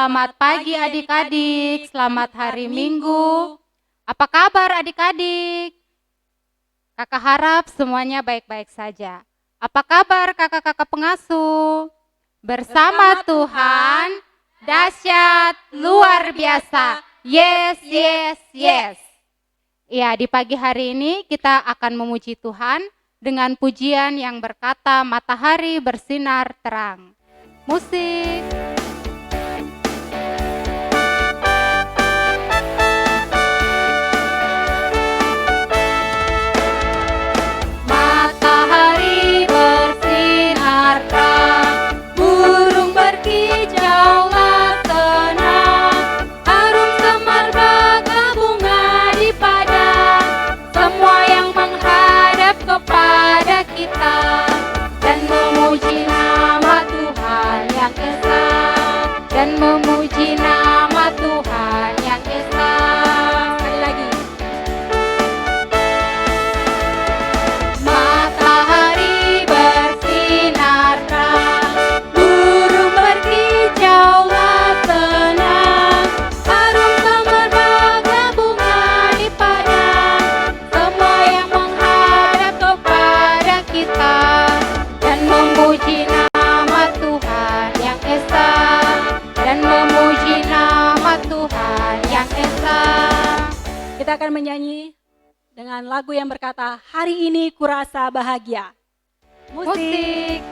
Selamat pagi adik-adik, selamat hari Minggu. Apa kabar adik-adik? Kakak harap semuanya baik-baik saja. Apa kabar kakak-kakak pengasuh? Bersama Tuhan, dahsyat, luar biasa. Yes, yes, yes. Ya, di pagi hari ini kita akan memuji Tuhan dengan pujian yang berkata matahari bersinar terang. Musik. Matahari bersinar terang, burung berkicaulah senang, harum semerbak bunga di padang, semua yang menghadap kepada kita dan memuji nama Tuhan yang esa, dan memuji nama Tuhan yang esa. Sekali lagi. Matahari bersinar terang, burung berkicaulah senang, harum semerbak bunga di padang, semua yang menghadap kepada kita dan memuji nama Tuhan yang esa, dan memuji nama Tuhan yang esa. Kita akan menyanyi dengan lagu yang berkata, hari ini kurasa bahagia. Musik.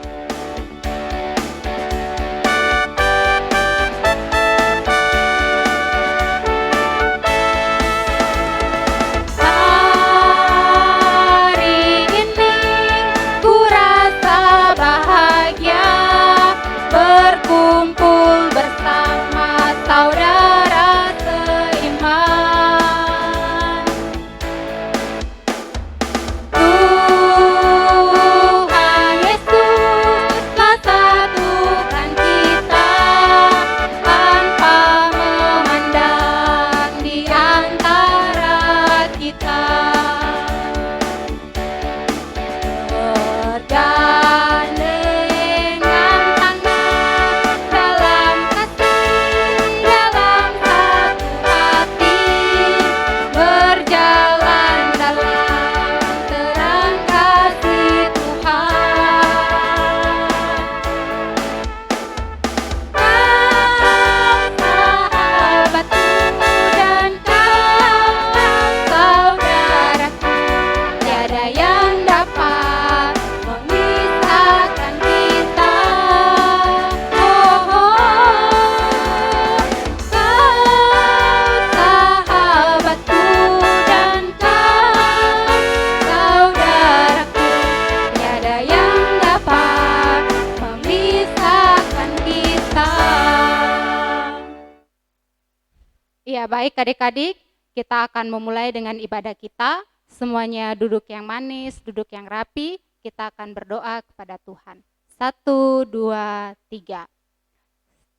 Hari ini kurasa bahagia, berkumpul bersama saudara seiman. Tuhan Yesuslah satukan kita, tanpa memandang di antara kita. Bergandengan tangan dalam kasih, dalam satu hati, berjalan dalam terang kasih Tuhan. Kau sahabatku dan kau saudaraku, tiada yang dapat memisahkan kita. Oh, kau sahabatku dan kau saudaraku, tiada yang dapat memisahkan kita. Iya, baik adik-adik, kita akan memulai dengan ibadah kita. Semuanya duduk yang manis, duduk yang rapi. Kita akan berdoa kepada Tuhan. 1, 2, 3.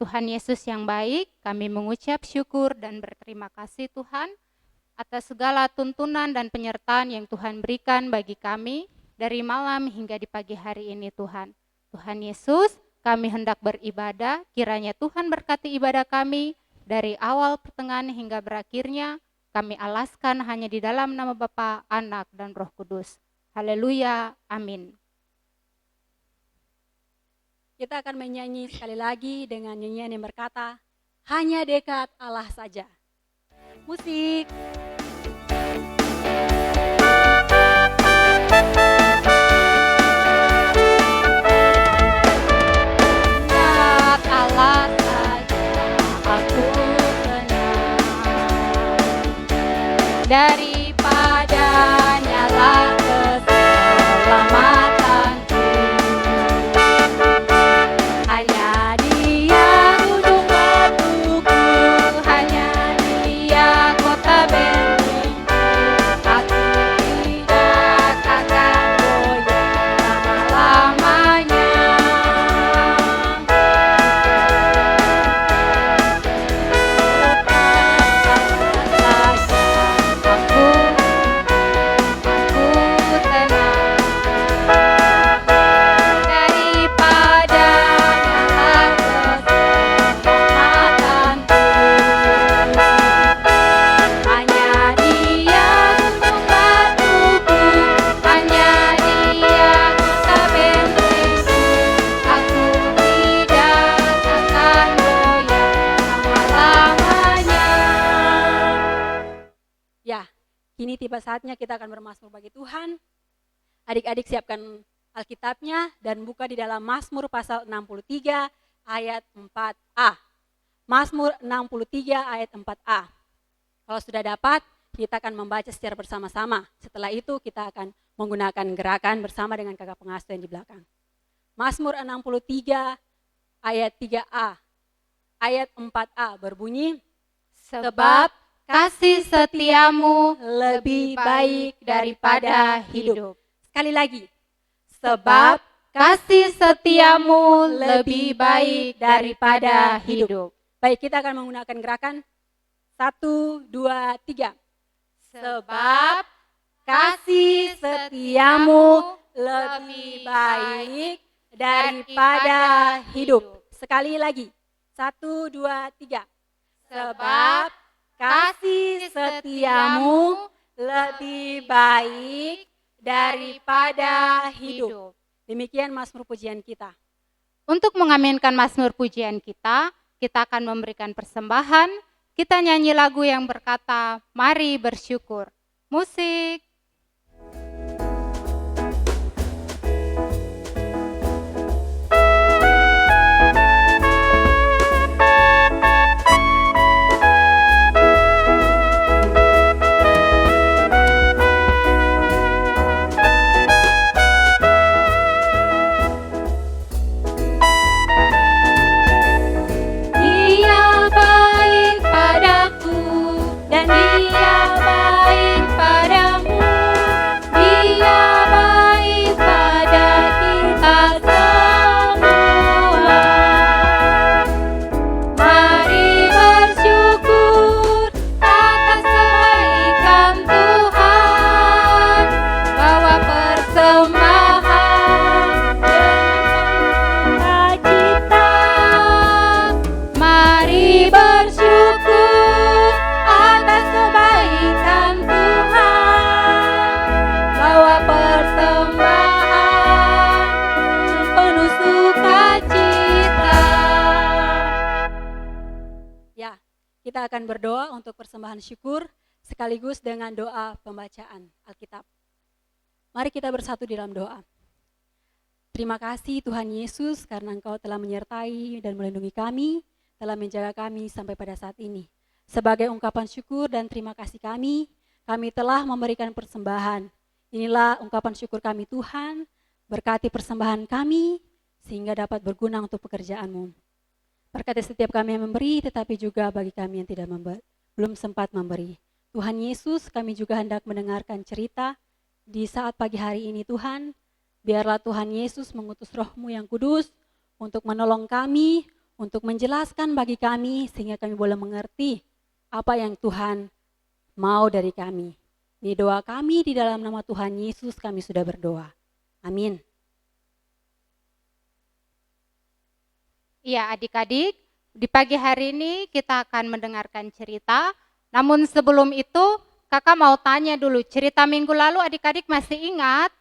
Tuhan Yesus yang baik, kami mengucap syukur dan berterima kasih Tuhan atas segala tuntunan dan penyertaan yang Tuhan berikan bagi kami dari malam hingga di pagi hari ini Tuhan. Tuhan Yesus, kami hendak beribadah, kiranya Tuhan berkati ibadah kami dari awal pertengahan hingga berakhirnya. Kami alaskan hanya di dalam nama Bapa, Anak, dan Roh Kudus. Haleluya, amin. Kita akan menyanyi sekali lagi dengan nyanyian yang berkata, hanya dekat Allah saja. Musik. Dekat Allah saja aku tenang, daripada nyala keselamatanku. Hanya Dia ujung batuku, hanya Dia kota bentengku. Aku tidak akan goyah lama-lamanya. Saja aku Kini tiba saatnya kita akan bermazmur bagi Tuhan. Adik-adik siapkan Alkitabnya dan buka di dalam Mazmur pasal 63 ayat 4a. Mazmur 63 ayat 4a. Kalau sudah dapat, kita akan membaca secara bersama-sama. Setelah itu kita akan menggunakan gerakan bersama dengan kakak pengasuh yang di belakang. Mazmur 63 ayat 3a. Ayat 4a berbunyi, Sebab kasih setiamu lebih baik daripada hidup. Sekali lagi. Sebab kasih setiamu lebih baik daripada hidup. Baik, kita akan menggunakan gerakan 1, 2, 3. Sebab Kasih setiamu lebih baik daripada hidup. Sekali lagi. 1, 2, 3. Sebab kasih setiamu lebih baik daripada hidup. Demikian Mazmur pujian kita. Untuk mengaminkan Mazmur pujian kita akan memberikan persembahan. Kita nyanyi lagu yang berkata, mari bersyukur. Musik. Dia baik padaku dan Dia baik padamu. Dia baik pada kita semua. Mari bersyukur atas kebaikan Tuhan. Bawa persembahan dengan sukacita. Mari bersyukur atas kebaikan Tuhan. Bawa persembahan penuh sukacita. Ya, kita akan berdoa untuk persembahan syukur sekaligus dengan doa pembacaan Alkitab. Mari kita bersatu di dalam doa. Terima kasih Tuhan Yesus karena Engkau telah menyertai dan melindungi kami, telah menjaga kami sampai pada saat ini. Sebagai ungkapan syukur dan terima kasih kami telah memberikan persembahan. Inilah ungkapan syukur kami Tuhan, berkati persembahan kami sehingga dapat berguna untuk pekerjaan-Mu. Berkati setiap kami yang memberi, tetapi juga bagi kami yang belum sempat memberi. Tuhan Yesus, kami juga hendak mendengarkan cerita di saat pagi hari ini Tuhan. Biarlah Tuhan Yesus mengutus Roh-Mu yang kudus untuk menolong kami, untuk menjelaskan bagi kami sehingga kami boleh mengerti apa yang Tuhan mau dari kami. Ini doa kami di dalam nama Tuhan Yesus kami sudah berdoa. Amin. Iya adik-adik, di pagi hari ini kita akan mendengarkan cerita. Namun sebelum itu kakak mau tanya dulu, cerita minggu lalu adik-adik masih ingat?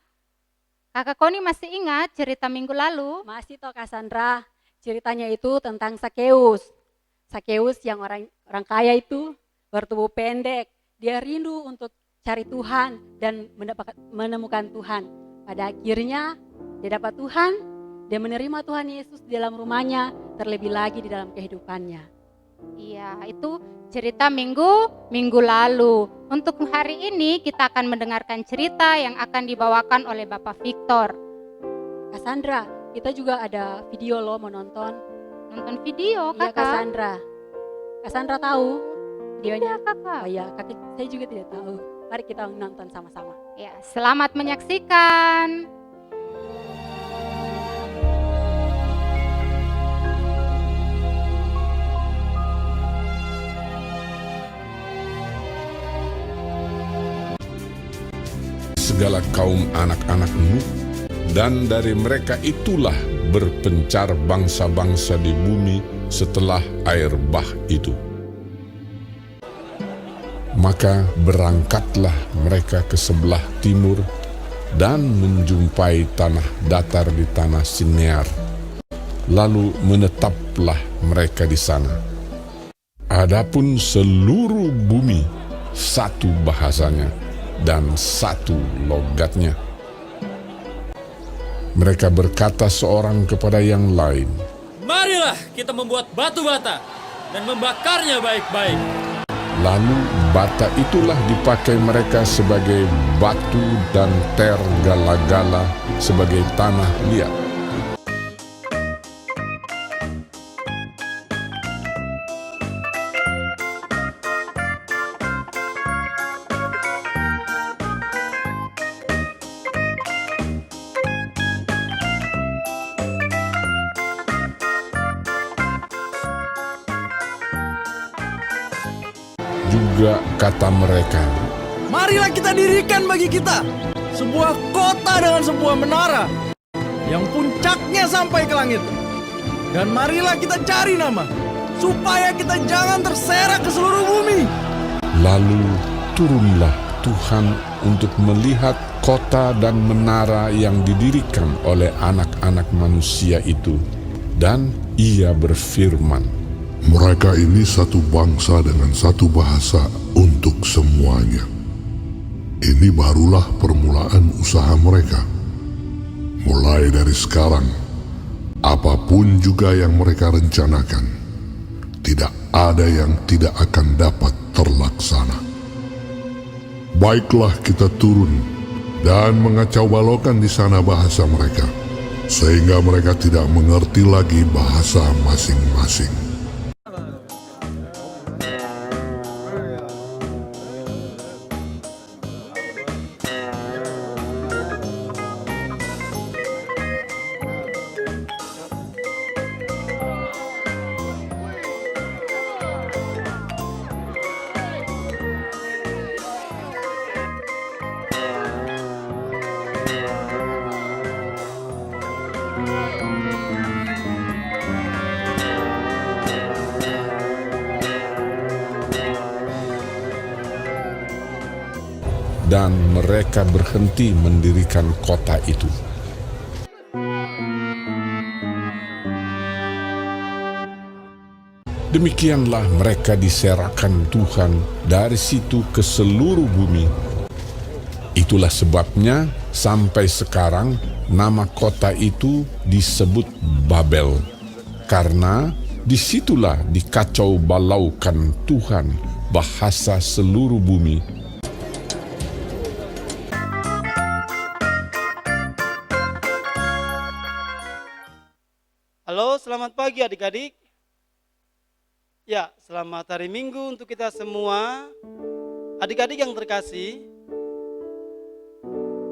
Kakak Koni masih ingat cerita minggu lalu? Masih toh Cassandra, ceritanya itu tentang Sakeus. Sakeus yang orang kaya itu bertubuh pendek. Dia rindu untuk cari Tuhan dan menemukan Tuhan. Pada akhirnya dia dapat Tuhan, dia menerima Tuhan Yesus di dalam rumahnya, terlebih lagi di dalam kehidupannya. Iya, itu cerita minggu lalu. Untuk hari ini kita akan mendengarkan cerita yang akan dibawakan oleh Bapak Victor. Cassandra, kita juga ada video loh mau nonton. Nonton video Iya kakak? Cassandra. Cassandra tahu videonya? Iya kakak. Oh iya, kakak saya juga tidak tahu. Mari kita nonton sama-sama. Ya, selamat menyaksikan. Segala kaum anak-anak Nuh, dan dari mereka itulah berpencar bangsa-bangsa di bumi setelah air bah itu. Maka berangkatlah mereka ke sebelah timur dan menjumpai tanah datar di tanah Sinear. Lalu menetaplah mereka di sana. Adapun seluruh bumi satu bahasanya, dan satu logatnya. Mereka berkata seorang kepada yang lain, "Marilah kita membuat batu bata dan membakarnya baik-baik." Lalu bata itulah dipakai mereka sebagai batu dan tergala-gala sebagai tanah liat. Juga kata mereka, Marilah kita dirikan bagi kita sebuah kota dengan sebuah menara yang puncaknya sampai ke langit. Dan marilah kita cari nama, supaya kita jangan terserak ke seluruh bumi. lalu turunlah Tuhan untuk melihat kota dan menara yang didirikan oleh anak-anak manusia itu. Dan ia berfirman, mereka ini satu bangsa dengan satu bahasa untuk semuanya. Ini barulah permulaan usaha mereka. Mulai dari sekarang, apapun juga yang mereka rencanakan, tidak ada yang tidak akan dapat terlaksana. Baiklah kita turun dan mengacau balaukan di sana bahasa mereka, sehingga mereka tidak mengerti lagi bahasa masing-masing. dan mereka berhenti mendirikan kota itu. Demikianlah mereka diserahkan Tuhan dari situ ke seluruh bumi. Itulah sebabnya sampai sekarang nama kota itu disebut Babel, karena disitulah dikacau balaukan Tuhan bahasa seluruh bumi. Halo, selamat pagi adik-adik. Ya, selamat hari Minggu untuk kita semua. Adik-adik yang terkasih,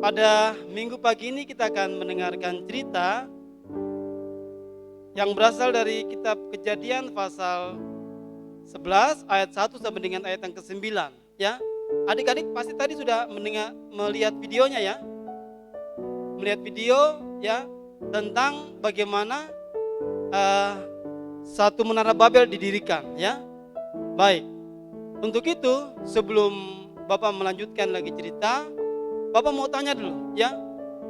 pada Minggu pagi ini kita akan mendengarkan cerita yang berasal dari kitab Kejadian pasal 11 ayat 1 sampai dengan ayat yang ke-9, ya. Adik-adik pasti tadi sudah melihat videonya, ya. Melihat video, ya, tentang bagaimana satu menara Babel didirikan, ya. Baik. Untuk itu, sebelum Bapak melanjutkan lagi cerita, Bapak mau tanya dulu, ya.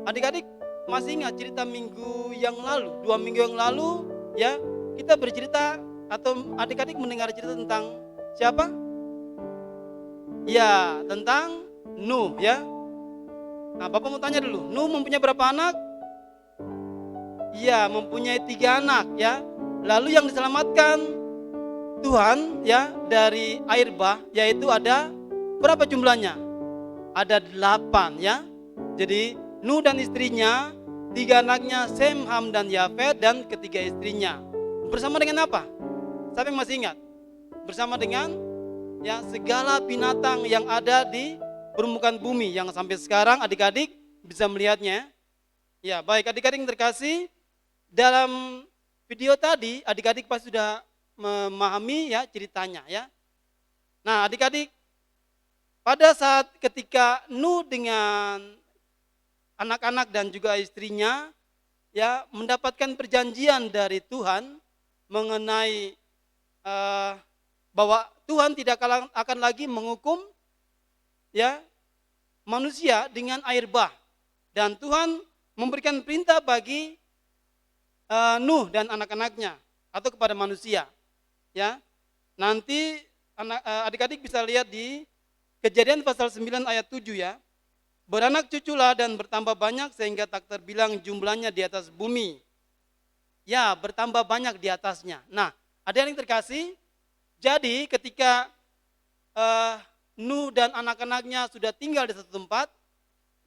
Adik-adik masih ingat cerita minggu yang lalu, 2 minggu yang lalu, ya, kita bercerita atau adik-adik mendengar cerita tentang siapa? Ya, tentang Nuh, ya. Nah, Bapak mau tanya dulu, Nuh mempunyai berapa anak? Ya, mempunyai 3 anak, ya. Lalu yang diselamatkan Tuhan, ya, dari air bah, yaitu ada berapa jumlahnya? Ada 8, ya. Jadi Nuh dan istrinya, 3 anaknya Sem, Ham, dan Yafet, dan ketiga istrinya. Bersama dengan apa? Siapa yang masih ingat? Bersama dengan, ya, segala binatang yang ada di permukaan bumi yang sampai sekarang adik-adik bisa melihatnya. Ya, baik adik-adik yang terkasih, dalam video tadi adik-adik pasti sudah memahami, ya, ceritanya, ya. Nah, adik-adik, pada saat ketika Nuh dengan anak-anak dan juga istrinya, ya, mendapatkan perjanjian dari Tuhan mengenai bahwa Tuhan tidak akan lagi menghukum, ya, manusia dengan air bah, dan Tuhan memberikan perintah bagi Nuh dan anak-anaknya atau kepada manusia, ya. Nanti adik-adik bisa lihat di Kejadian pasal 9 ayat 7 ya. Beranak cuculah dan bertambah banyak sehingga tak terbilang jumlahnya di atas bumi. Ya, bertambah banyak di atasnya. Nah, ada yang terkasih, jadi ketika Nuh dan anak-anaknya sudah tinggal di satu tempat,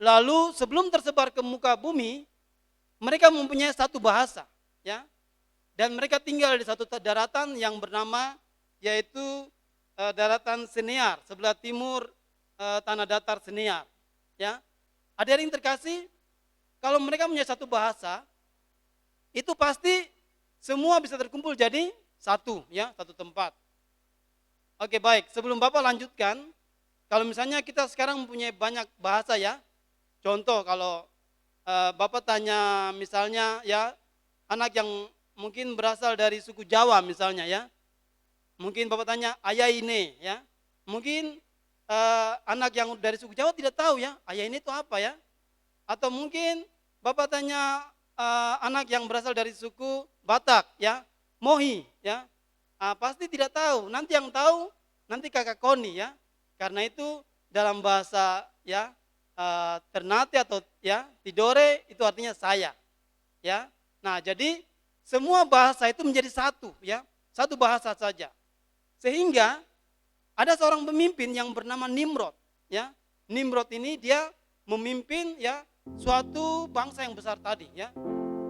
lalu sebelum tersebar ke muka bumi, mereka mempunyai satu bahasa, ya. Dan mereka tinggal di satu daratan yang bernama yaitu daratan Sinear, sebelah timur tanah datar Sinear, ya. Ada yang terkasih, kalau mereka punya satu bahasa, itu pasti semua bisa terkumpul jadi satu, ya, satu tempat. Oke, baik. Sebelum Bapak lanjutkan, kalau misalnya kita sekarang mempunyai banyak bahasa, ya. Contoh kalau Bapak tanya misalnya, ya, anak yang mungkin berasal dari suku Jawa misalnya, ya. Mungkin Bapak tanya ayah ini, ya. Mungkin anak yang dari suku Jawa tidak tahu, ya, ayah ini itu apa, ya. Atau mungkin Bapak tanya anak yang berasal dari suku Batak, ya, Mohi, ya. Pasti tidak tahu. Nanti yang tahu nanti kakak Koni, ya. Karena itu dalam bahasa, ya, Ternate atau, ya, Tidore itu artinya saya, ya. Nah, jadi semua bahasa itu menjadi satu, ya, satu bahasa saja. Sehingga ada seorang pemimpin yang bernama Nimrod, ya. Nimrod ini dia memimpin, ya, suatu bangsa yang besar tadi, ya.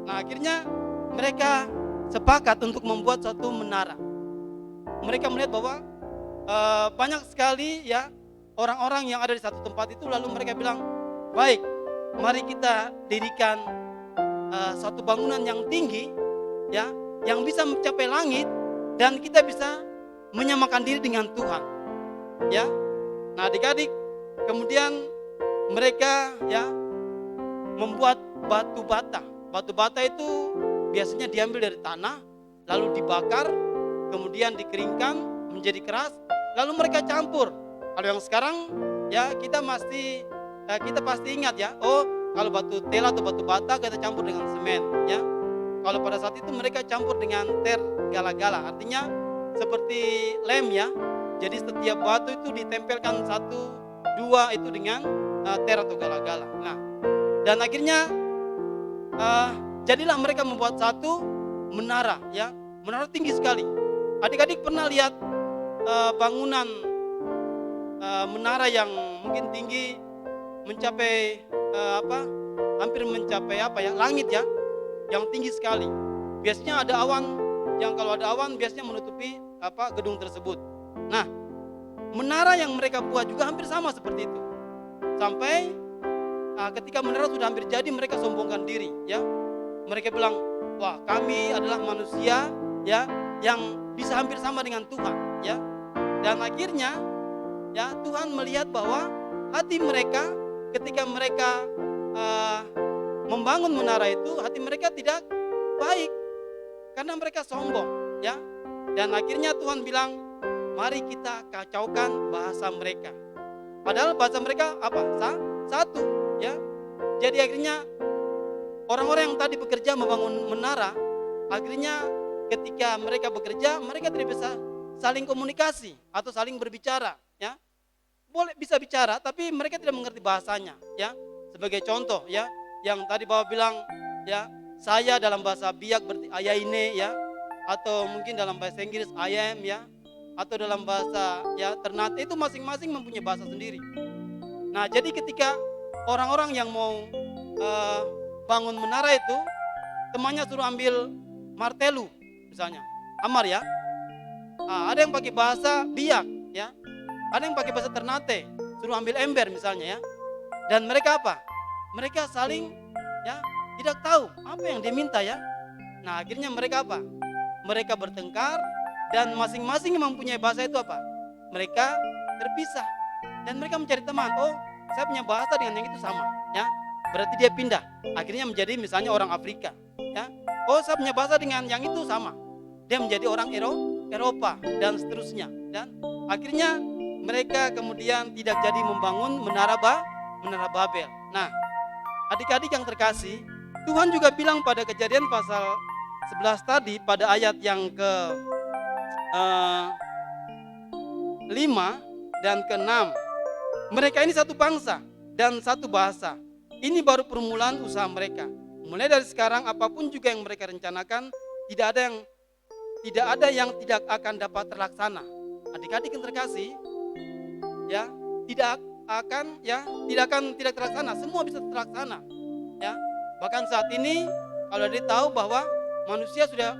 Nah, akhirnya mereka sepakat untuk membuat suatu menara. Mereka melihat bahwa banyak sekali, ya, orang-orang yang ada di satu tempat itu, lalu mereka bilang, baik, mari kita dirikan suatu bangunan yang tinggi, ya, yang bisa mencapai langit dan kita bisa menyamakan diri dengan Tuhan, ya. Nah, adik-adik, kemudian mereka, ya, membuat batu bata. Batu bata itu biasanya diambil dari tanah, lalu dibakar, kemudian dikeringkan menjadi keras, lalu mereka campur. Kalau yang sekarang, ya, kita pasti ingat, ya, oh, kalau batu tela atau batu bata kita campur dengan semen, ya. Kalau pada saat itu mereka campur dengan ter gala-gala, artinya seperti lem, ya. Jadi setiap batu itu ditempelkan satu, dua itu dengan ter atau gala-gala. Nah, dan akhirnya jadilah mereka membuat satu menara, ya, menara tinggi sekali. Adik-adik pernah lihat bangunan menara yang mungkin tinggi mencapai hampir mencapai langit, ya, yang tinggi sekali. Biasanya ada awan, yang kalau ada awan biasanya menutupi gedung tersebut. Nah, menara yang mereka buat juga hampir sama seperti itu. Sampai ketika menara sudah hampir jadi, mereka sombongkan diri, ya. Mereka bilang, wah, kami adalah manusia, ya, yang bisa hampir sama dengan Tuhan, ya. Dan akhirnya, ya, Tuhan melihat bahwa hati mereka ketika mereka membangun menara itu, hati mereka tidak baik karena mereka sombong, ya. Dan akhirnya Tuhan bilang, mari kita kacaukan bahasa mereka. Padahal bahasa mereka apa? Satu, ya. Jadi akhirnya orang-orang yang tadi bekerja membangun menara, akhirnya ketika mereka bekerja, mereka tidak bisa saling komunikasi atau saling berbicara, ya. Boleh bisa bicara, tapi mereka tidak mengerti bahasanya, ya. Sebagai contoh, ya, yang tadi Bapak bilang, ya, saya dalam bahasa Biak berarti ayah ini, ya, atau mungkin dalam bahasa Inggris I am, ya, atau dalam bahasa, ya, Ternate itu masing-masing mempunyai bahasa sendiri. Nah, jadi ketika orang-orang yang mau bangun menara itu, temannya suruh ambil martelu misalnya, amar, ya. Nah, ada yang pakai bahasa Biak, ya. Ada yang pakai bahasa Ternate, suruh ambil ember misalnya, ya. Dan mereka apa? Mereka saling, ya, tidak tahu apa yang dia minta, ya. Nah, akhirnya mereka apa? Mereka bertengkar dan masing-masing mempunyai bahasa itu apa? Mereka terpisah dan mereka mencari teman. Oh, saya punya bahasa dengan yang itu sama, ya. Berarti dia pindah. Akhirnya menjadi misalnya orang Afrika, ya. Oh, saya punya bahasa dengan yang itu sama. Dia menjadi orang Eropa dan seterusnya. Dan akhirnya mereka kemudian tidak jadi membangun menara Babel. Nah, adik-adik yang terkasih, Tuhan juga bilang pada Kejadian pasal 11 tadi pada ayat yang ke 5 dan ke 6. mereka ini satu bangsa dan satu bahasa. Ini baru permulaan usaha mereka. Mulai dari sekarang apapun juga yang mereka rencanakan, tidak ada yang tidak akan dapat terlaksana. Adik-adik yang terkasih, ya, tidak akan tidak terlaksana. Semua bisa terlaksana, ya. Bahkan saat ini kalau adik tahu bahwa manusia sudah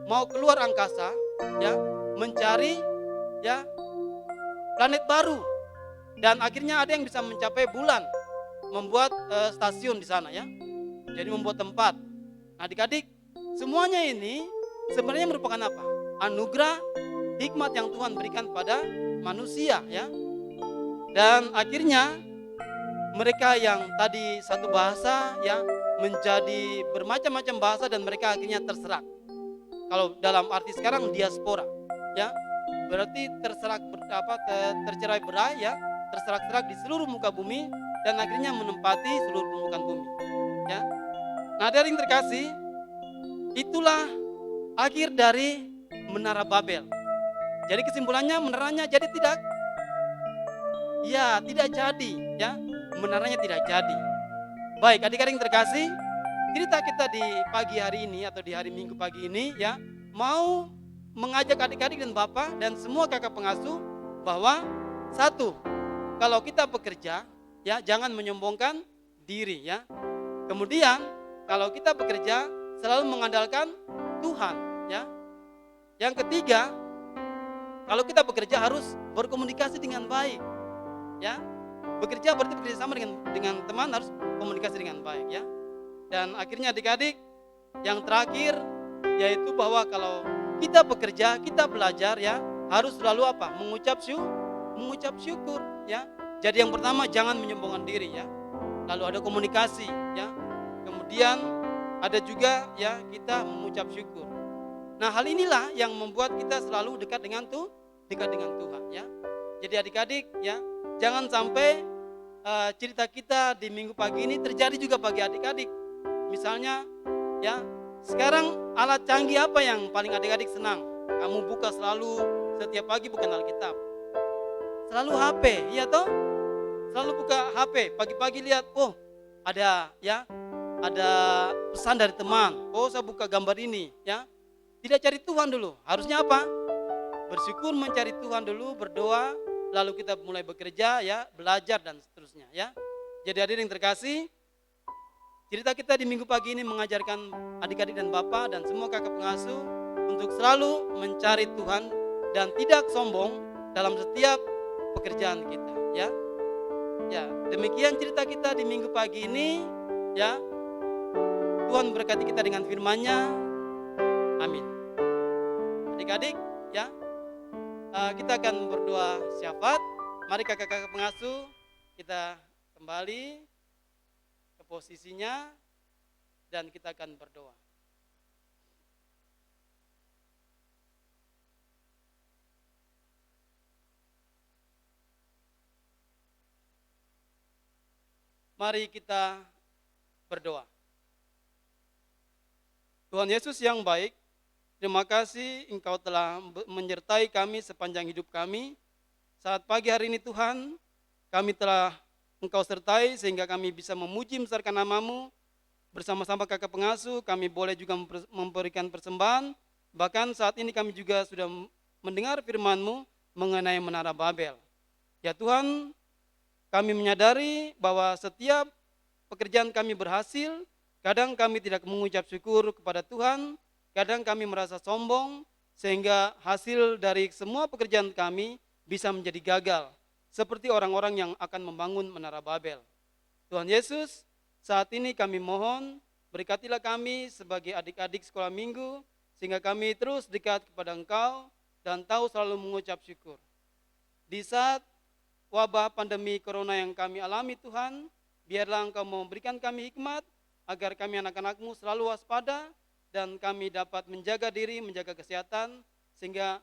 mau keluar angkasa, ya, mencari, ya, planet baru, dan akhirnya ada yang bisa mencapai bulan, membuat stasiun di sana, ya. Jadi membuat tempat. Adik-adik, semuanya ini sebenarnya merupakan apa? Anugerah hikmat yang Tuhan berikan pada manusia, ya. Dan akhirnya mereka yang tadi satu bahasa, ya, menjadi bermacam-macam bahasa dan mereka akhirnya terserak. Kalau dalam arti sekarang diaspora, ya, berarti tercerai-berai, ya, terserak-serak di seluruh muka bumi dan akhirnya menempati seluruh permukaan bumi, ya. Nah, dari yang terkasih, itulah akhir dari Menara Babel. Jadi kesimpulannya menaranya jadi tidak jadi, ya, menaranya tidak jadi. Baik, adik-adik yang terkasih, cerita kita di pagi hari ini atau di hari Minggu pagi ini, ya, mau mengajak adik-adik dan bapak dan semua kakak pengasuh bahwa satu, kalau kita bekerja, ya, jangan menyombongkan diri, ya. Kemudian kalau kita bekerja selalu mengandalkan Tuhan, ya. Yang ketiga, kalau kita bekerja harus berkomunikasi dengan baik, ya. Bekerja berarti bekerja sama dengan teman, harus komunikasi dengan baik, ya. Dan akhirnya adik-adik, yang terakhir yaitu bahwa kalau kita bekerja, kita belajar, ya, harus selalu apa? Mengucap syukur, ya. Jadi yang pertama jangan menyombongkan diri, ya. Lalu ada komunikasi, ya. Kemudian ada juga, ya, kita mengucap syukur. Nah, hal inilah yang membuat kita selalu dekat dengan Tuhan, ya. Jadi adik-adik, ya, jangan sampai cerita kita di minggu pagi ini terjadi juga bagi adik-adik. Misalnya, ya, sekarang alat canggih apa yang paling adik-adik senang? Kamu buka selalu setiap pagi bukan Alkitab. Selalu HP, iya toh? Selalu buka HP, pagi-pagi lihat, oh, ada pesan dari teman. Oh, saya buka gambar ini, ya. Tidak cari Tuhan dulu. Harusnya apa? Bersyukur, mencari Tuhan dulu, berdoa, lalu kita mulai bekerja, ya, belajar dan seterusnya, ya. Jadi hadirin yang terkasih, cerita kita di minggu pagi ini mengajarkan adik-adik dan bapak dan semua kakak pengasuh untuk selalu mencari Tuhan dan tidak sombong dalam setiap pekerjaan kita, ya. Ya, demikian cerita kita di minggu pagi ini, ya. Tuhan berkati kita dengan firman-Nya. Amin. Adik-adik, ya, kita akan berdoa syafaat. Mari kakak-kakak pengasuh, kita kembali ke posisinya dan kita akan berdoa. Mari kita berdoa. Tuhan Yesus yang baik, terima kasih Engkau telah menyertai kami sepanjang hidup kami. Saat pagi hari ini Tuhan, kami telah Engkau sertai sehingga kami bisa memuji membesarkan nama-Mu. Bersama-sama kakak pengasuh, kami boleh juga memberikan persembahan. Bahkan saat ini kami juga sudah mendengar firman-Mu mengenai Menara Babel. Ya Tuhan, kami menyadari bahwa setiap pekerjaan kami berhasil. Kadang kami tidak mengucap syukur kepada Tuhan, kadang kami merasa sombong, sehingga hasil dari semua pekerjaan kami bisa menjadi gagal, seperti orang-orang yang akan membangun Menara Babel. Tuhan Yesus, saat ini kami mohon, berkatilah kami sebagai adik-adik sekolah minggu, sehingga kami terus dekat kepada Engkau, dan tahu selalu mengucap syukur. Di saat wabah pandemi corona yang kami alami Tuhan, biarlah Engkau memberikan kami hikmat, agar kami anak-anak-Mu selalu waspada dan kami dapat menjaga diri, menjaga kesehatan, sehingga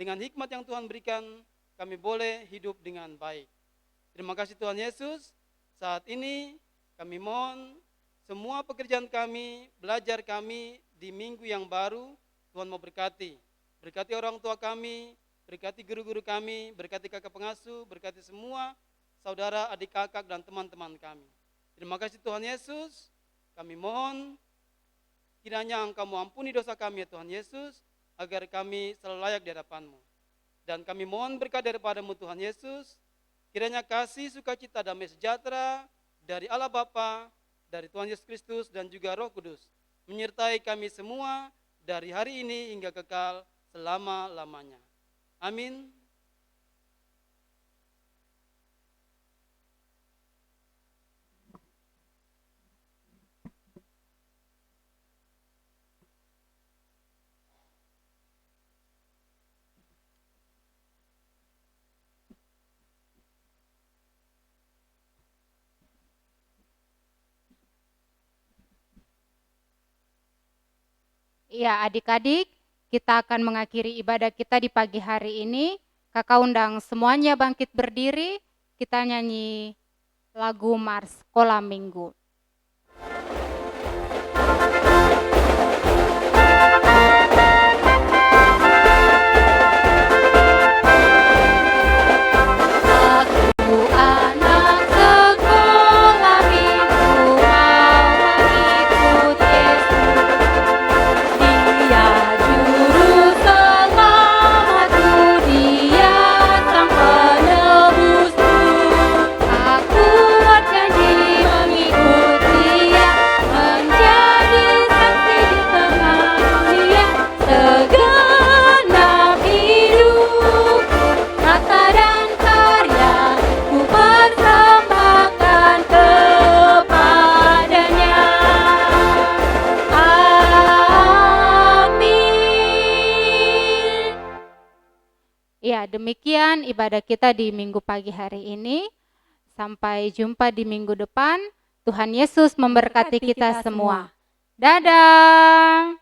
dengan hikmat yang Tuhan berikan, kami boleh hidup dengan baik. Terima kasih Tuhan Yesus. Saat ini kami mohon semua pekerjaan kami, belajar kami di minggu yang baru, Tuhan mau berkati. Berkati orang tua kami, berkati guru-guru kami, berkati kakak pengasuh, berkati semua saudara, adik kakak, dan teman-teman kami. Terima kasih Tuhan Yesus, kami mohon kiranya Engkau ampuni dosa kami ya Tuhan Yesus, agar kami selalu layak di hadapan-Mu. Dan kami mohon berkat daripada-Mu Tuhan Yesus, kiranya kasih, sukacita, damai sejahtera dari Allah Bapa, dari Tuhan Yesus Kristus, dan juga Roh Kudus menyertai kami semua dari hari ini hingga kekal selama-lamanya. Amin. Ya, adik-adik, kita akan mengakhiri ibadah kita di pagi hari ini. Kakak undang semuanya bangkit berdiri, kita nyanyi lagu Mars Sekolah Minggu. Ya, demikian ibadah kita di minggu pagi hari ini. Sampai jumpa di minggu depan. Tuhan Yesus memberkati kita semua. Dadah.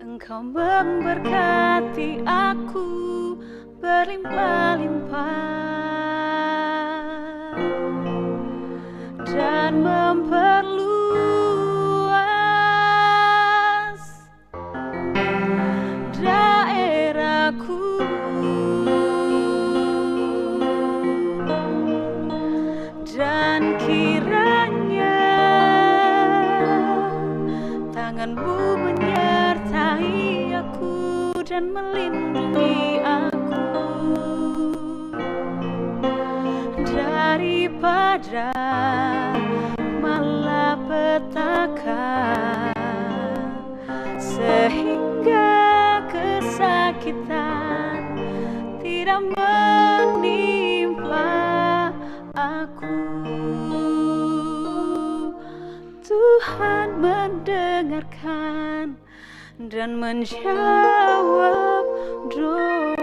Engkau memberkati aku berlimpah-limpah dan memperluas daerahku, dan kiranya tangan-Mu menyertai aku dan melindungi aku daripada malapetaka, sehingga kesakitan tidak menimpa aku. Tuhan mendengarkan dan menjawab doa.